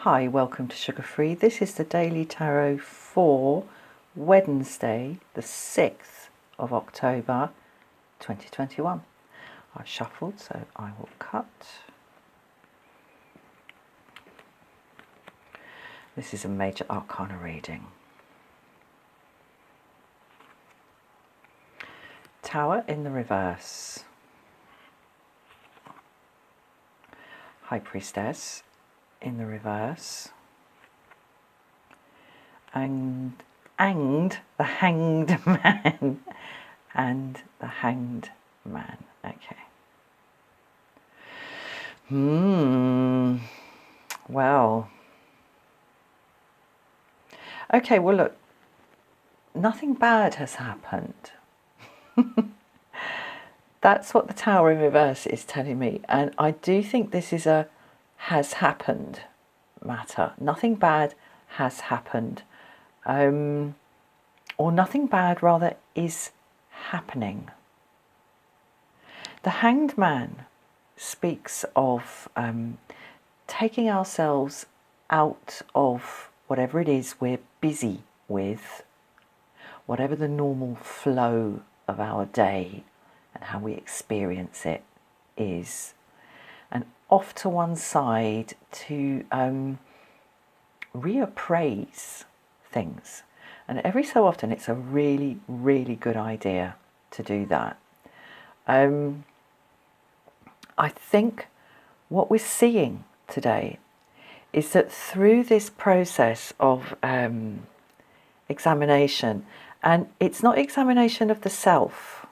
Hi, welcome to Sugar Free. This is the Daily Tarot for Wednesday, the 6th of October 2021. I've shuffled, so I will cut. This is a major arcana reading. Tower in the reverse. High Priestess in the reverse. And the Hanged Man. And the Hanged Man. Okay. Well. Okay, well look. Nothing bad has happened. That's what the Tower in reverse is telling me. And I do think this is a has happened matter. Nothing bad has happened. Or nothing bad rather is happening. The Hanged Man speaks of taking ourselves out of whatever it is we're busy with, whatever the normal flow of our day and how we experience it is, and off to one side to reappraise things. And every so often it's a really, really good idea to do that. I think what we're seeing today is that through this process of examination, and it's not examination of the self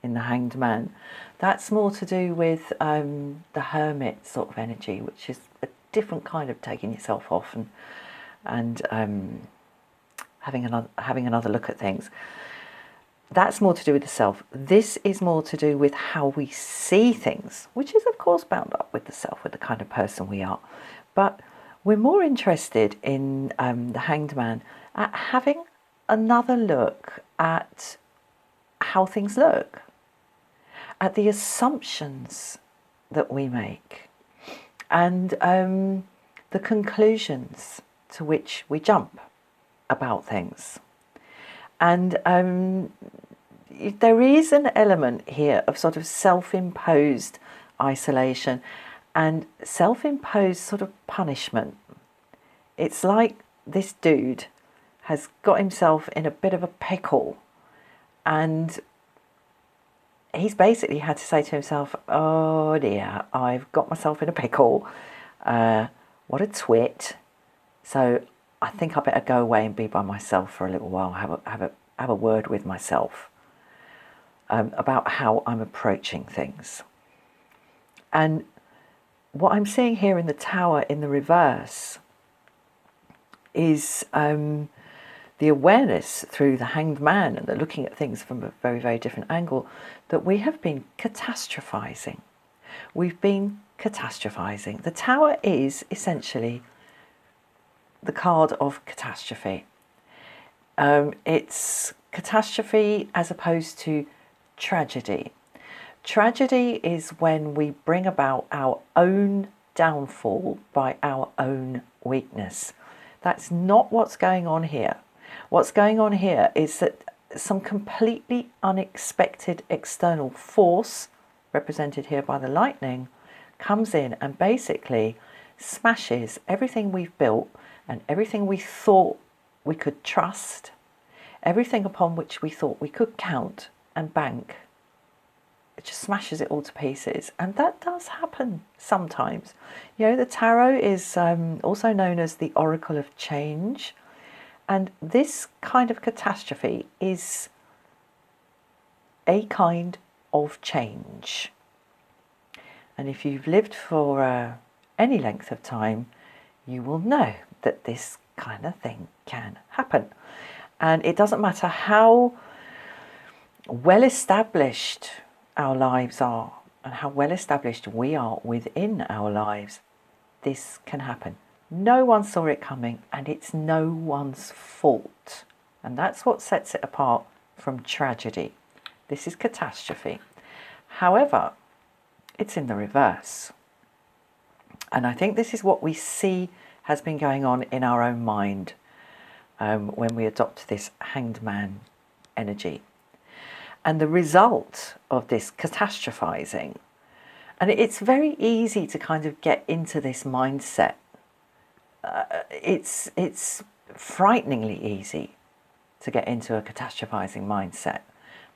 in the Hanged Man, that's more to do with the Hermit sort of energy, which is a different kind of taking yourself off and having another look at things. That's more to do with the self. This is more to do with how we see things, which is of course bound up with the self, with the kind of person we are. But we're more interested in the Hanged Man at having another look at how things look, at the assumptions that we make, and the conclusions to which we jump about things. And there is an element here of sort of self-imposed isolation and self-imposed sort of punishment. It's like this dude has got himself in a bit of a pickle, and he's basically had to say to himself, oh dear, I've got myself in a pickle. What a twit. So I think I better go away and be by myself for a little while, have a word with myself about how I'm approaching things. And what I'm seeing here in the Tower in the reverse is the awareness through the Hanged Man and the looking at things from a very, very different angle, that we have been catastrophizing. We've been catastrophizing. The Tower is essentially the card of catastrophe. It's catastrophe as opposed to tragedy. Tragedy is when we bring about our own downfall by our own weakness. That's not what's going on here. What's going on here is that some completely unexpected external force, represented here by the lightning, comes in and basically smashes everything we've built and everything we thought we could trust, everything upon which we thought we could count and bank. It just smashes it all to pieces. And that does happen sometimes. You know, the tarot is also known as the Oracle of Change. And this kind of catastrophe is a kind of change. And if you've lived for any length of time, you will know that this kind of thing can happen. And it doesn't matter how well established our lives are and how well established we are within our lives, this can happen. No one saw it coming, and it's no one's fault. And that's what sets it apart from tragedy. This is catastrophe. However, it's in the reverse. And I think this is what we see has been going on in our own mind when we adopt this hanged man energy. And the result of this catastrophizing, and it's very easy to kind of get into this mindset. It's frighteningly easy to get into a catastrophizing mindset,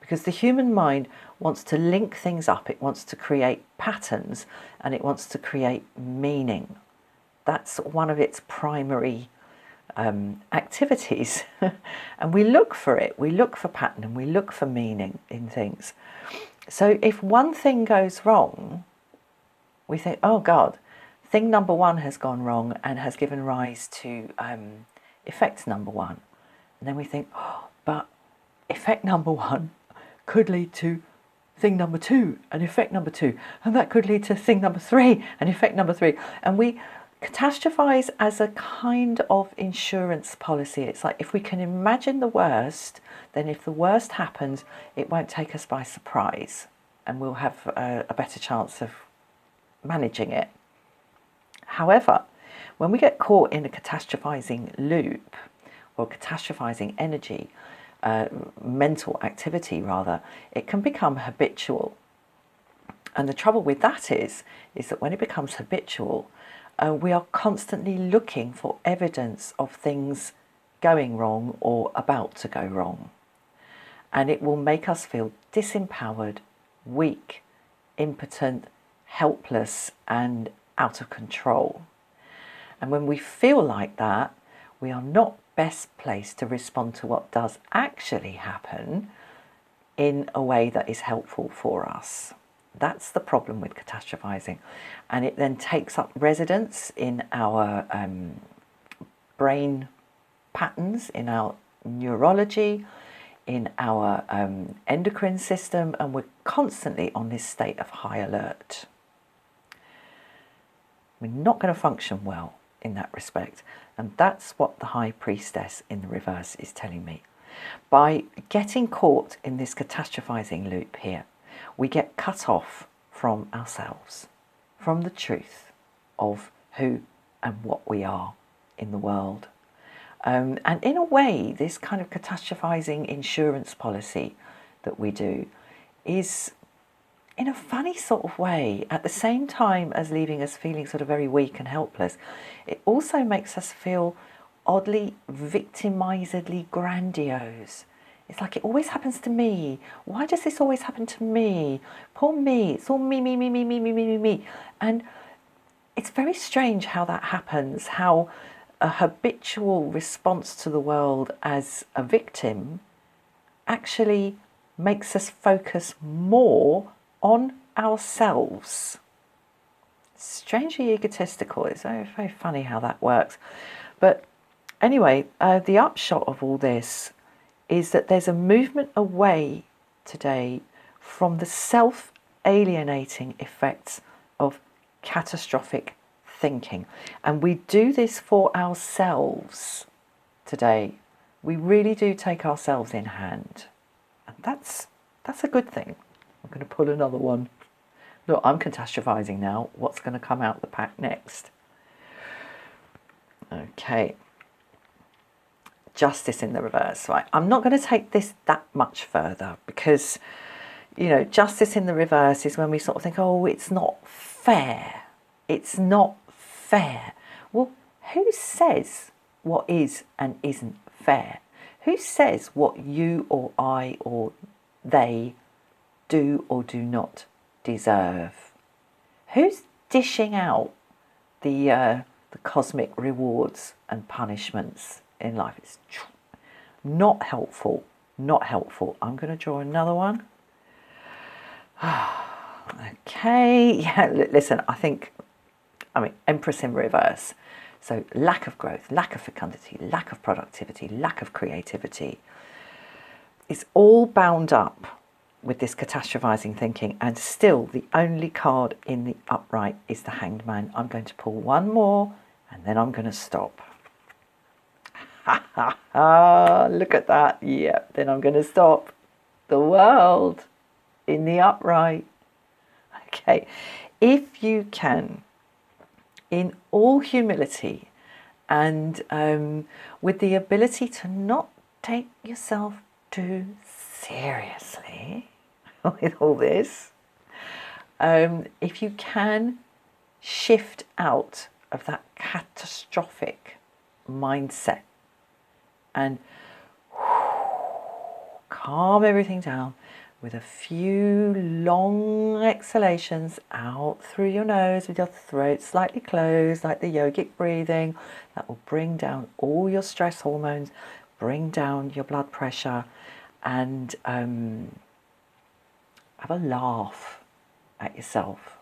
because the human mind wants to link things up, it wants to create patterns, and it wants to create meaning. That's one of its primary activities. And we look for it, we look for pattern, and we look for meaning in things. So if one thing goes wrong, we think, oh God, thing number one has gone wrong and has given rise to effect number one. And then we think, oh, but effect number one could lead to thing number two and effect number two, and that could lead to thing number three and effect number three. And we catastrophize as a kind of insurance policy. It's like, if we can imagine the worst, then if the worst happens, it won't take us by surprise, and we'll have a better chance of managing it. However, when we get caught in a catastrophizing loop, or catastrophizing energy, mental activity rather, it can become habitual. And the trouble with that is that when it becomes habitual, we are constantly looking for evidence of things going wrong or about to go wrong. And it will make us feel disempowered, weak, impotent, helpless, and out of control. And when we feel like that, we are not best placed to respond to what does actually happen in a way that is helpful for us. That's the problem with catastrophizing. And it then takes up residence in our brain patterns, in our neurology, in our endocrine system, and we're constantly on this state of high alert. We're not going to function well in that respect. And that's what the High Priestess in the reverse is telling me. By getting caught in this catastrophizing loop here, we get cut off from ourselves, from the truth of who and what we are in the world. And in a way, this kind of catastrophizing insurance policy that we do is, in a funny sort of way, at the same time as leaving us feeling sort of very weak and helpless, it also makes us feel oddly victimizedly grandiose. It's like, it always happens to me. Why does this always happen to me? Poor me. It's all me, me, me, me, me, me, me, me, me. And it's very strange how that happens, how a habitual response to the world as a victim actually makes us focus more on ourselves. Strangely egotistical. It's very, very funny how that works. But anyway, the upshot of all this is that there's a movement away today from the self-alienating effects of catastrophic thinking. And we do this for ourselves today. We really do take ourselves in hand. And that's a good thing. I'm going to pull another one. Look, I'm catastrophizing now. What's going to come out the pack next? Okay. Justice in the reverse. Right. I'm not going to take this that much further because, justice in the reverse is when we sort of think, oh, it's not fair. It's not fair. Well, who says what is and isn't fair? Who says what you or I or they do or do not deserve? Who's dishing out the cosmic rewards and punishments in life? It's not helpful. Not helpful. I'm going to draw another one. Okay. Yeah. Listen. Empress in reverse. So lack of growth, lack of fecundity, lack of productivity, lack of creativity. It's all bound up with this catastrophizing thinking, and still the only card in the upright is the Hanged Man. I'm going to pull one more and then I'm going to stop. Ha ha ha, look at that. Yep, then I'm going to stop. The World in the upright. Okay, if you can, in all humility and with the ability to not take yourself too seriously with all this. If you can shift out of that catastrophic mindset and calm everything down with a few long exhalations out through your nose with your throat slightly closed, like the yogic breathing, that will bring down all your stress hormones, bring down your blood pressure, and have a laugh at yourself.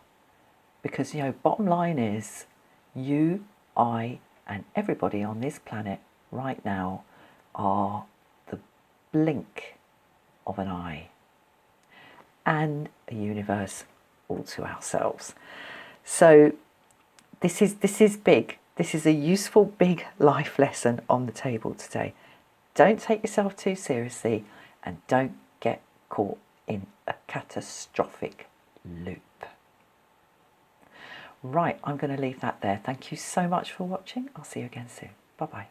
Because, you know, bottom line is you, I, and everybody on this planet right now are the blink of an eye and a universe all to ourselves. So this is big. This is a useful big life lesson on the table today. Don't take yourself too seriously and don't get caught in a catastrophic loop. Right, I'm going to leave that there. Thank you so much for watching. I'll see you again soon. Bye-bye.